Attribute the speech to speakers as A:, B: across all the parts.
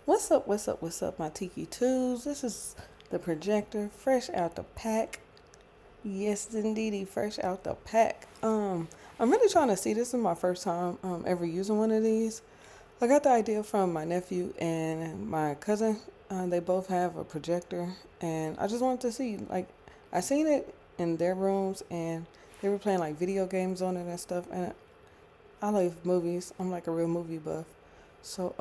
A: What's up, what's up, what's up, my Tiki Twos? This is the projector, fresh out the pack. Yes, indeedy, fresh out the pack. I'm really trying to see. This is my first time ever using one of these. I got the idea from my nephew and my cousin. They both have a projector, and I just wanted to see. Like, I seen it in their rooms, and they were playing like video games on it and stuff. And I love movies. I'm like a real movie buff. So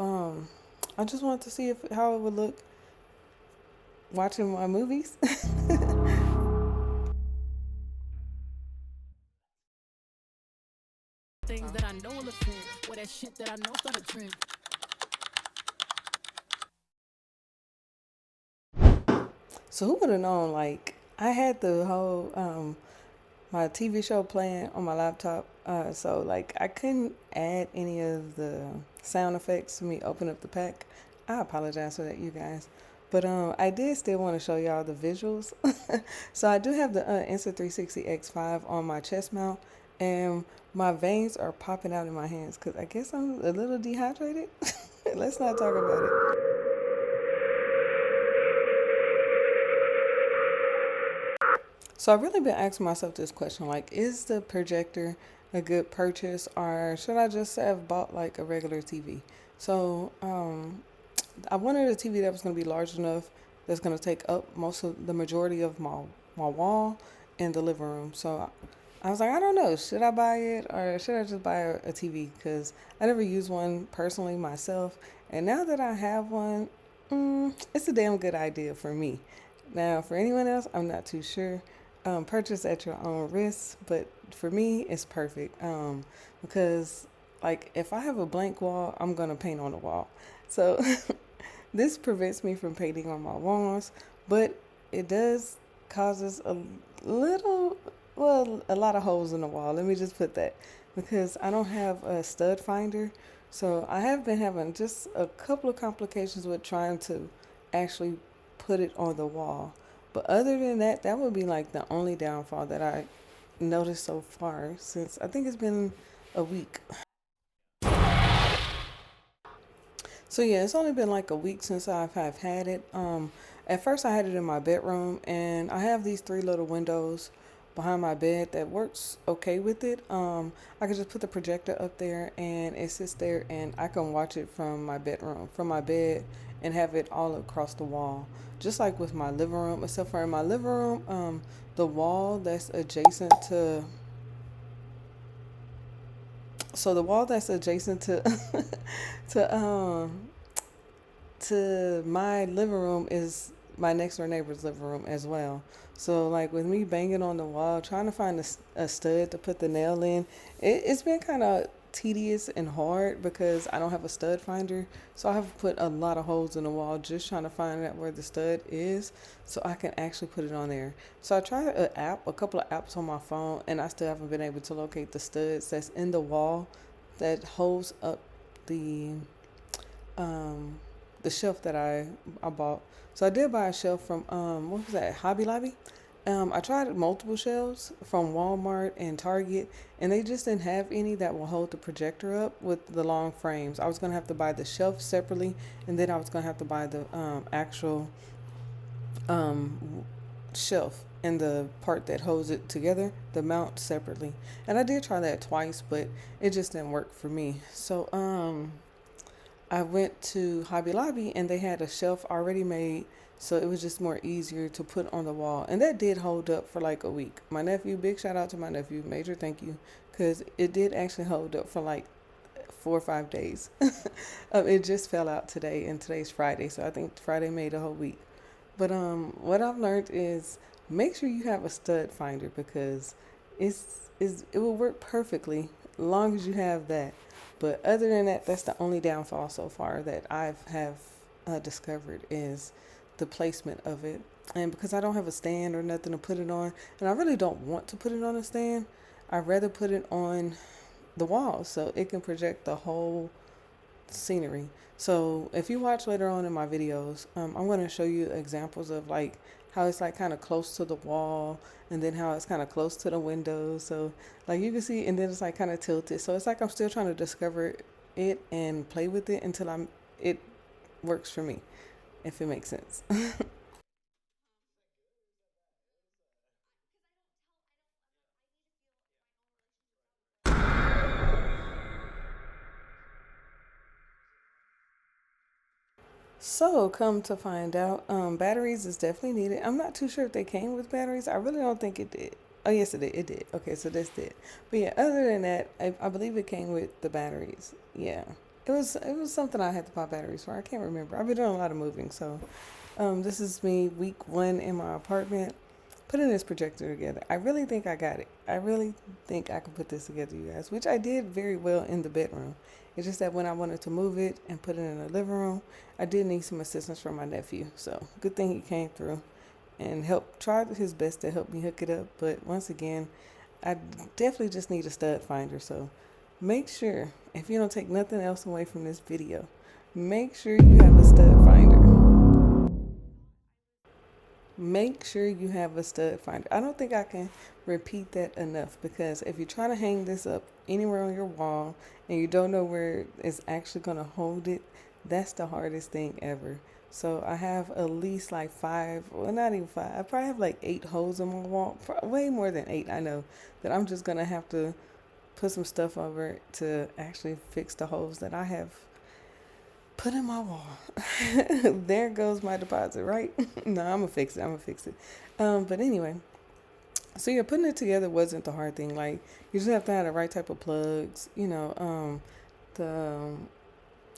A: I just wanted to see if how it would look watching my movies.
B: Things that I know will offend, or that shit that I know start a trend.
A: So who would have known? Like I had the whole my TV show playing on my laptop, so like I couldn't add any of the sound effects to me open up the pack. I apologize for that, you guys. But I did still want to show y'all the visuals. So I do have the Insta360 X5 on my chest mount, and my veins are popping out in my hands because I guess I'm a little dehydrated. Let's not talk about it. So I've really been asking myself this question, like, is the projector a good purchase, or should I just have bought like a regular TV? So I wanted a TV that was going to be large enough that's going to take up most of the majority of my wall in the living room. So I was like, I don't know, should I buy it or should I just buy a TV? Because I never used one personally myself, and now that I have one, it's a damn good idea for me. Now, for anyone else, I'm not too sure. Purchase at your own risk, but for me, it's perfect. Because like if I have a blank wall, I'm gonna paint on the wall. So this prevents me from painting on my walls, but it does causes a little, well, a lot of holes in the wall. Let me just put that because I don't have a stud finder. So I have been having just a couple of complications with trying to actually put it on the wall. But other than that, that would be like the only downfall that I noticed so far since I think it's been a week. So yeah, it's only been like a week since have had it. At first I had it in my bedroom, and I have these three little windows behind my bed that works okay with it. I can just put the projector up there and it sits there, and I can watch it from my bedroom, from my bed, and have it all across the wall. Just like with my living room, except for in my living room, the wall that's adjacent to the wall that's adjacent to to my living room is my next door neighbor's living room as well. So like with me banging on the wall, trying to find a stud to put the nail in, it's been kind of tedious and hard because I don't have a stud finder. So I have to put a lot of holes in the wall just trying to find out where the stud is so I can actually put it on there. So I tried a couple of apps on my phone, and I still haven't been able to locate the studs that's in the wall that holds up the um the shelf that I bought. So I did buy a shelf from what was that, Hobby Lobby. I tried multiple shelves from Walmart and Target, and they just didn't have any that will hold the projector up with the long frames. I was gonna have to buy the shelf separately, and then I was gonna have to buy the actual um, shelf and the part that holds it together, the mount separately. And I did try that twice, but it just didn't work for me. So I went to Hobby Lobby and they had a shelf already made, so it was just more easier to put on the wall. And that did hold up for like a week. My nephew, big shout out to my nephew, major thank you, because it did actually hold up for like 4 or 5 days. It just fell out today, and today's Friday, so I think Friday made a whole week. But what I've learned is make sure you have a stud finder because it will work perfectly as long as you have that. But other than that, that's the only downfall so far that I've have discovered is the placement of it. And because I don't have a stand or nothing to put it on, and I really don't want to put it on a stand, I'd rather put it on the wall so it can project the whole scenery. So if you watch later on in my videos, I'm going to show you examples of like how it's like kind of close to the wall, and then how it's kind of close to the window. So like you can see, and then it's like kind of tilted. So it's like I'm still trying to discover it and play with it until it works for me, if it makes sense. So, come to find out, batteries is definitely needed. I'm not too sure if they came with batteries. I really don't think it did. Oh, yes, it did. It did. Okay, so this did. But yeah, other than that, I believe it came with the batteries. Yeah, it was something I had to buy batteries for. I can't remember. I've been doing a lot of moving, so this is me week 1 in my apartment, putting this projector together. I really think I got it. I really think I can put this together, you guys, which I did very well in the bedroom. It's just that when I wanted to move it and put it in the living room, I did need some assistance from my nephew. So good thing he came through and tried his best to help me hook it up. But once again, I definitely just need a stud finder. So make sure, if you don't take nothing else away from this video, make sure you have a stud finder. Make sure you have a stud finder. I don't think I can repeat that enough, because if you're trying to hang this up anywhere on your wall and you don't know where it's actually going to hold it, that's the hardest thing ever. So I have at least like 5, well, not even 5. I probably have like 8 holes in my wall, way more than 8. I know that I'm just going to have to put some stuff over to actually fix the holes that I have put in my wall. There goes my deposit, right? No, I'm gonna fix it. I'm gonna fix it. But anyway, so yeah, putting it together wasn't the hard thing. Like, you just have to have the right type of plugs, the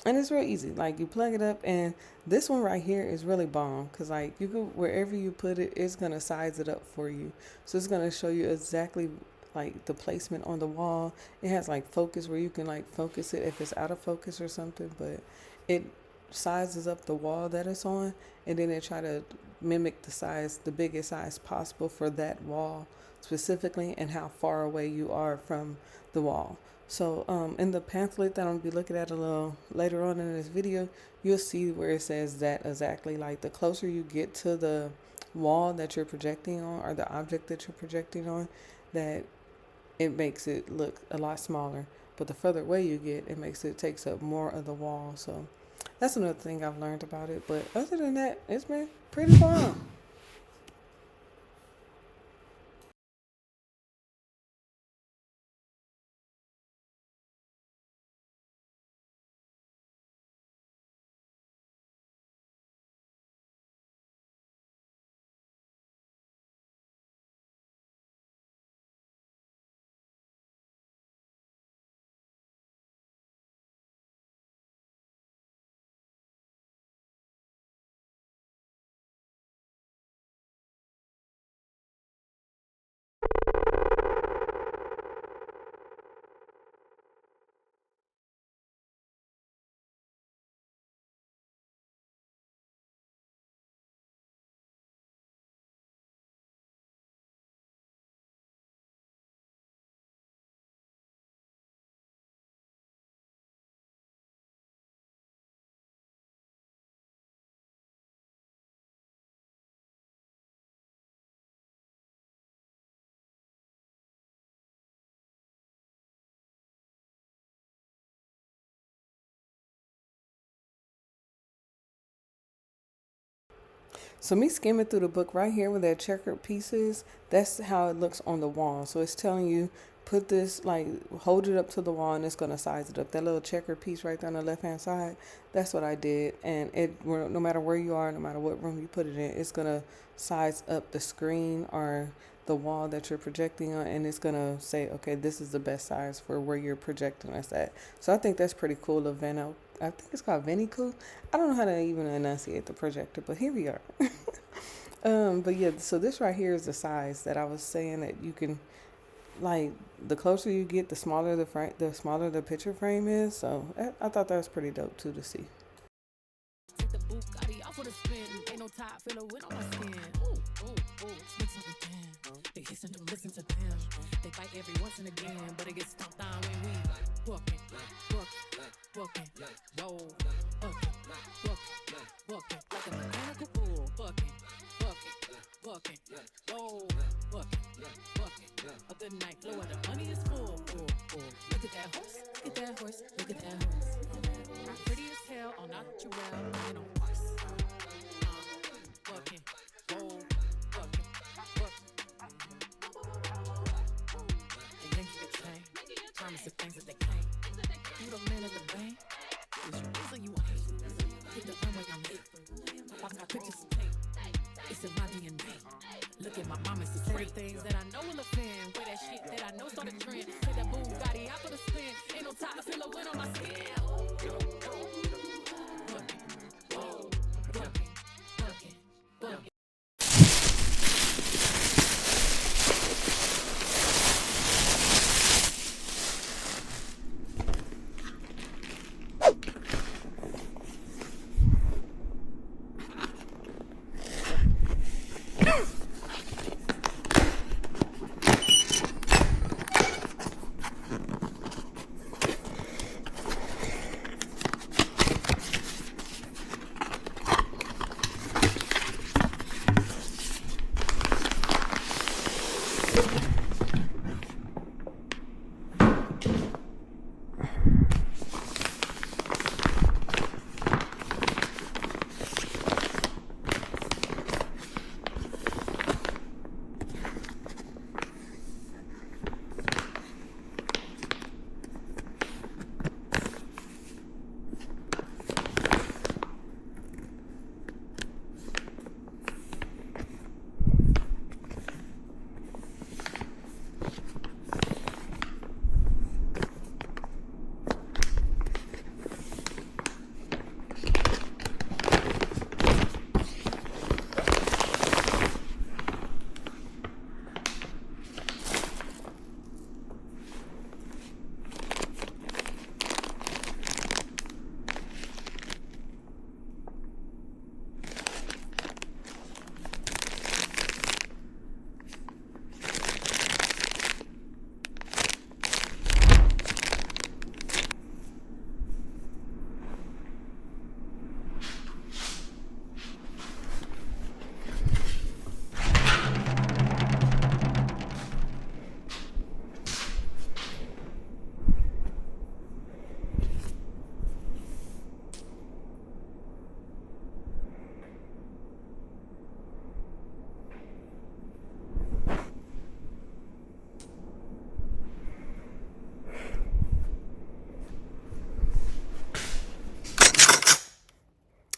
A: and it's real easy. Like, you plug it up, and this one right here is really bomb, because like, you could, wherever you put it, it's gonna size it up for you. So it's gonna show you exactly like the placement on the wall. It has like focus, where you can like focus it if it's out of focus or something, but it sizes up the wall that it's on, and then it try to mimic the size, the biggest size possible for that wall specifically, and how far away you are from the wall. So in the pamphlet that I'm gonna be looking at a little later on in this video, you'll see where it says that exactly. Like, the closer you get to the wall that you're projecting on, or the object that you're projecting on, that it makes it look a lot smaller. But the further away you get, it takes up more of the wall. So that's another thing I've learned about it. But other than that, it's been pretty fun. So me skimming through the book right here with that checkered pieces, that's how it looks on the wall. So it's telling you, put this, like, hold it up to the wall, and it's going to size it up. That little checkered piece right there on the left hand side, that's what I did. And no matter where you are, no matter what room you put it in, it's going to size up the screen or the wall that you're projecting on, and it's going to say, okay, this is the best size for where you're projecting us at. So I think that's pretty cool of Vano. I think it's called VANKYO. I don't know how to even enunciate the projector, but here we are. But yeah, so this right here is the size that I was saying, that you can, like, the closer you get, the smaller the smaller the picture frame is. So I thought that was pretty dope too to see.
B: Take the Bugatti off for the spin. Ain't no top, feel a wind on my skin. Ooh, ooh, ooh. Mix up again. They hiss and don't listen to them. They fight every once and again, but it gets stomped down when we booking, booking, whoa, booking, like a mechanical bull, booking, whoa, booking. A good night flow and the money is full. Look at that horse, look at that horse, look at that horse. Pretty as hell, all natural, the things that I know will offend. Wear that shit that I know start a trend. Take that Bugatti out for the spin. Ain't no time to feel a win on my skin.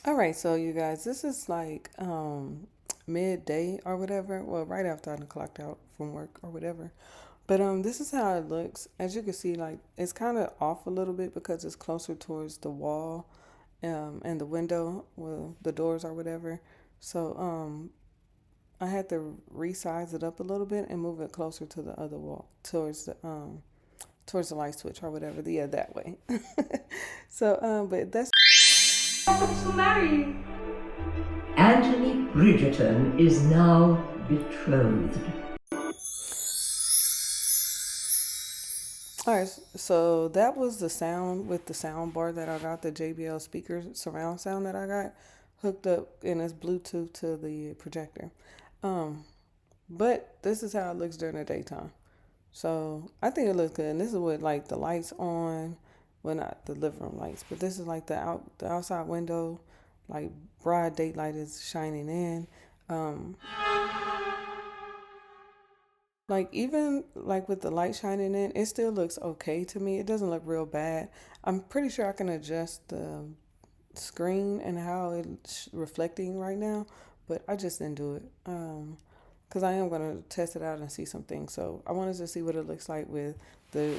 A: All right, so you guys, this is like midday or whatever. Well, right after I clocked out from work or whatever. But this is how it looks. As you can see, like it's kind of off a little bit because it's closer towards the wall and the window, well, the doors or whatever. So I had to resize it up a little bit and move it closer to the other wall, towards the light switch or whatever. Yeah, that way. So but that's
C: Anthony Bridgerton is now betrothed.
A: all right. So that was the sound with the sound bar that I got, the JBL speaker surround sound that I got hooked up and it's Bluetooth to the projector. But this is how it looks during the daytime. So I think it looks good. And this is with like the lights on, well, not the living room lights, but this is like the outside window, like broad daylight is shining in. Like even like with the light shining in, it still looks okay to me. It doesn't look real bad. I'm pretty sure I can adjust the screen and how it's reflecting right now, but I just didn't do it. Because I am going to test it out and see some things. So I wanted to see what it looks like with the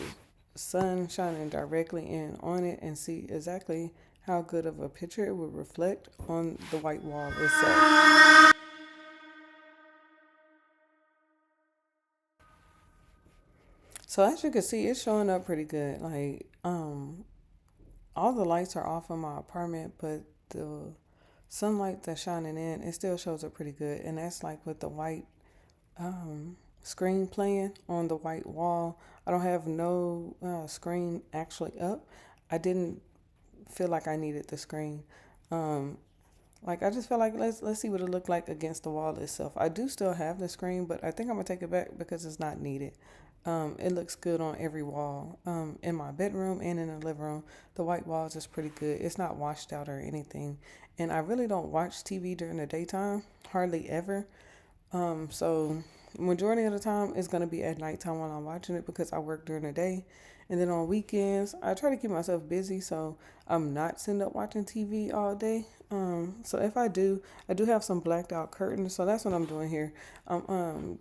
A: sun shining directly in on it and see exactly how good of a picture it would reflect on the white wall itself. So as you can see, it's showing up pretty good. Like, all the lights are off in my apartment, but the sunlight that's shining in, it still shows up pretty good. And that's like with the white screen playing on the white wall. I don't have no screen actually up. I didn't feel like I needed the screen. Like I just felt like let's see what it looked like against the wall itself. I do still have the screen, but I think I'm gonna take it back because it's not needed. It looks good on every wall. In my bedroom and in the living room, the white walls is pretty good. It's not washed out or anything. And I really don't watch TV during the daytime, hardly ever. So majority of the time it's gonna be at nighttime while I'm watching it because I work during the day. And then on weekends, I try to keep myself busy so I'm not sitting up watching TV all day. So if I do have some blacked out curtains. So that's what I'm doing here. I'm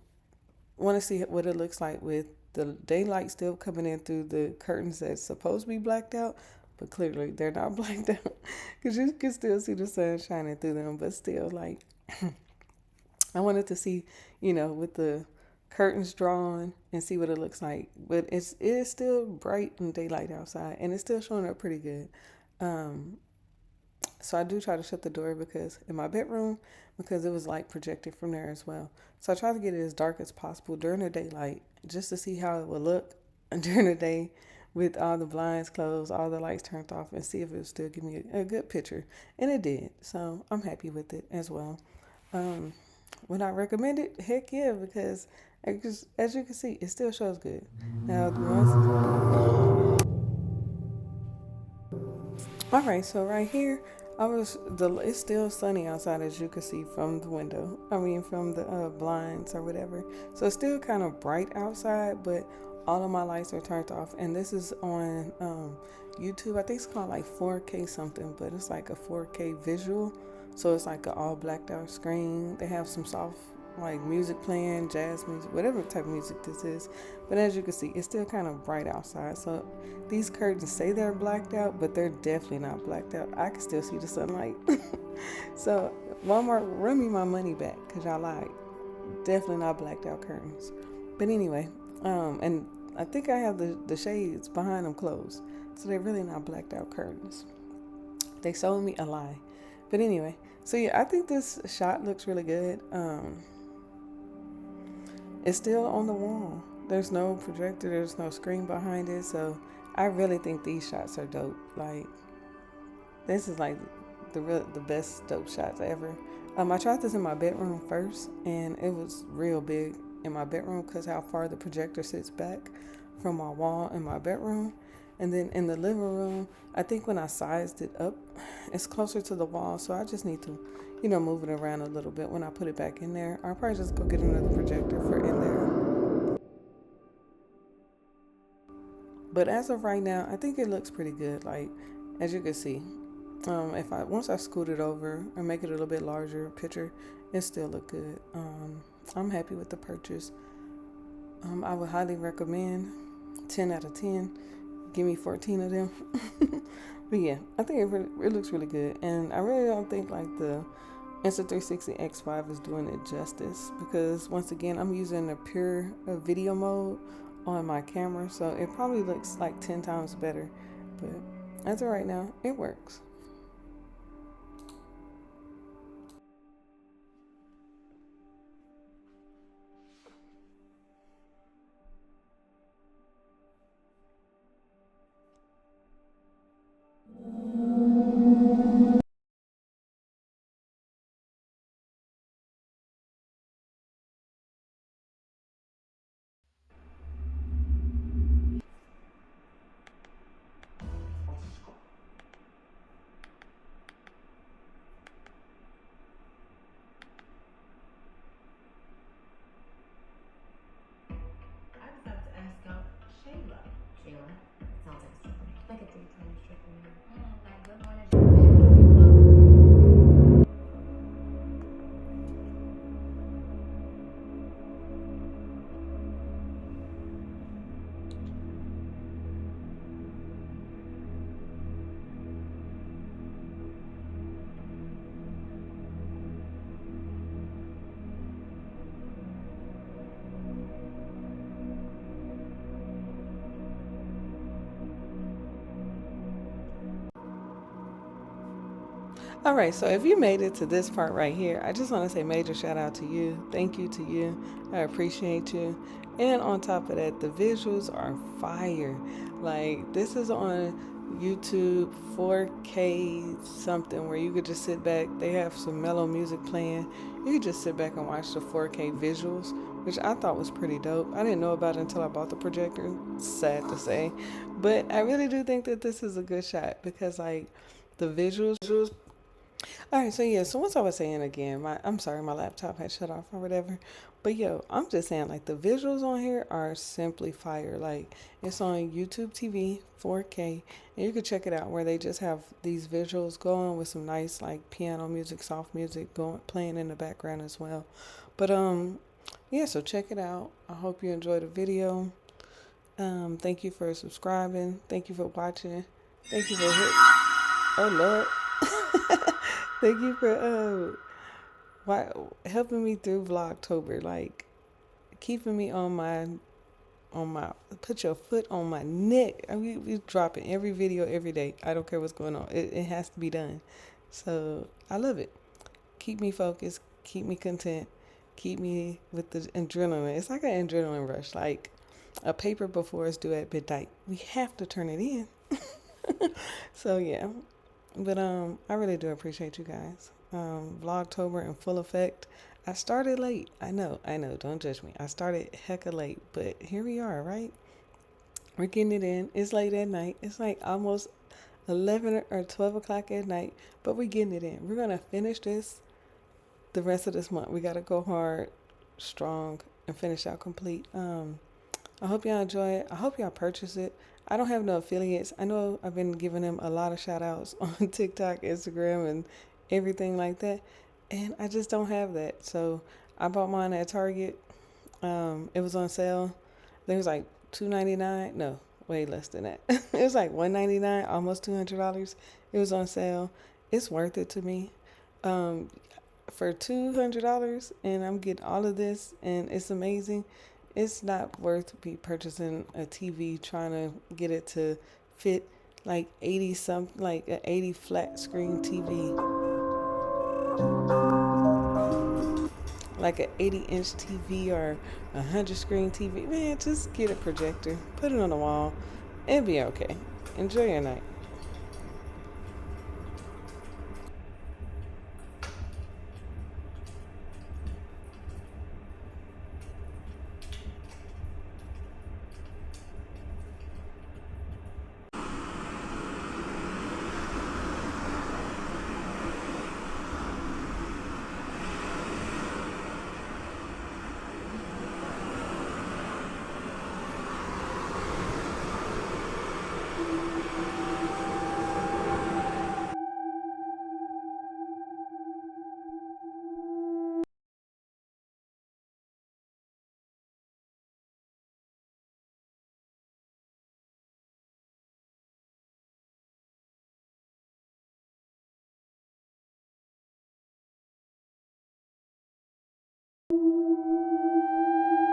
A: want to see what it looks like with the daylight still coming in through the curtains that's supposed to be blacked out, but clearly they're not blacked out because you can still see the sun shining through them. But still, like, I wanted to see, with the curtains drawn and see what it looks like. But it is still bright and daylight outside, and it's still showing up pretty good. Um, so I do try to shut the door because in my bedroom, because it was light projected from there as well. So I try to get it as dark as possible during the daylight just to see how it would look during the day with all the blinds closed, all the lights turned off, and see if it would still give me a good picture. And it did. So I'm happy with it as well. Um, would I recommend it? Heck yeah, because as you can see, it still shows good. Now, all right, so right here, it's still sunny outside as you can see from the window. I mean, from the blinds or whatever. So it's still kind of bright outside, but all of my lights are turned off. And this is on YouTube. I think it's called like 4K something, but it's like a 4K visual. So it's like an all blacked out screen. They have some soft like music playing, jazz music, whatever type of music this is. But as you can see, it's still kind of bright outside. So these curtains say they're blacked out, but they're definitely not blacked out. I can still see the sunlight. So Walmart, run me my money back because y'all lied. Definitely not blacked out curtains. But anyway, and I think I have the shades behind them closed. So they're really not blacked out curtains. They sold me a lie. But anyway, so yeah, I think this shot looks really good. It's still on the wall. There's no projector, there's no screen behind it. So I really think these shots are dope. Like, this is like the best dope shots ever. I tried this in my bedroom first, and it was real big in my bedroom because how far the projector sits back from my wall in my bedroom. And then in the living room, I think when I sized it up, it's closer to the wall. So I just need to, move it around a little bit when I put it back in there. I'll probably just go get another projector for in there. But as of right now, I think it looks pretty good. Like, as you can see, once I scoot it over and make it a little bit larger picture, it still look good. I'm happy with the purchase. I would highly recommend 10 out of 10. Give me 14 of them. But yeah, I think it looks really good. And I really don't think like the Insta360 X5 is doing it justice because once again, I'm using a pure video mode on my camera. So it probably looks like 10 times better. But as of right now, it works. All right, so if you made it to this part right here, I just want to say major shout out to you. Thank you to you. I appreciate you. And on top of that, the visuals are fire. Like, this is on YouTube 4K something where you could just sit back. They have some mellow music playing. You could just sit back and watch the 4K visuals, which I thought was pretty dope. I didn't know about it until I bought the projector. Sad to say. But I really do think that this is a good shot because, like, the visuals. All right, so yeah, so once I was saying again, I'm sorry, my laptop had shut off or whatever. But yo, I'm just saying like the visuals on here are simply fire. Like it's on YouTube TV 4K and you can check it out where they just have these visuals going with some nice like piano music, soft music going playing in the background as well. But yeah, so check it out. I hope you enjoyed the video. Thank you for subscribing. Thank you for watching. Thank you for oh Lord. Thank you for helping me through Vlogtober, like keeping me on my put your foot on my neck. I mean, we dropping every video every day. I don't care what's going on. It has to be done. So I love it. Keep me focused. Keep me content. Keep me with the adrenaline. It's like an adrenaline rush, like a paper before it's due at midnight. We have to turn it in. So yeah, but I really do appreciate you guys. Vlogtober in full effect. I started late. I know. Don't judge me. I started hecka late, but here we are, right? We're getting it in. It's late at night. It's like almost 11 or 12 o'clock at night, but we're getting it in. We're gonna finish this the rest of this month. We gotta go hard, strong, and finish out complete. I hope y'all enjoy it. I hope y'all purchase it. I don't have no affiliates. I know I've been giving them a lot of shout outs on TikTok, Instagram, and everything like that. And I just don't have that. So I bought mine at Target. It was on sale. I think it was like $2.99. No, way less than that. It was like $1.99, almost $200. It was on sale. It's worth it to me. For $200, and I'm getting all of this, and it's amazing. It's not worth me purchasing a TV trying to get it to fit like 80 something, like an 80 flat screen TV, like an 80-inch TV or a 100 screen TV. Man, just get a projector, put it on the wall, and be okay. Enjoy your night.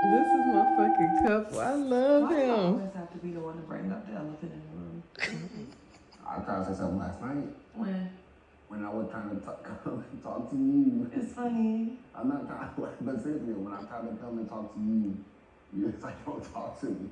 A: This is my fucking couple. I love
D: Why do I
A: him.
D: always have to be the one to bring up the elephant in the room?
E: I tried to say something last night
D: When?
E: when I was trying to talk to you.
D: It's funny.
E: I'm not trying, but seriously, when I'm trying to come and talk to you, you just like don't talk to me.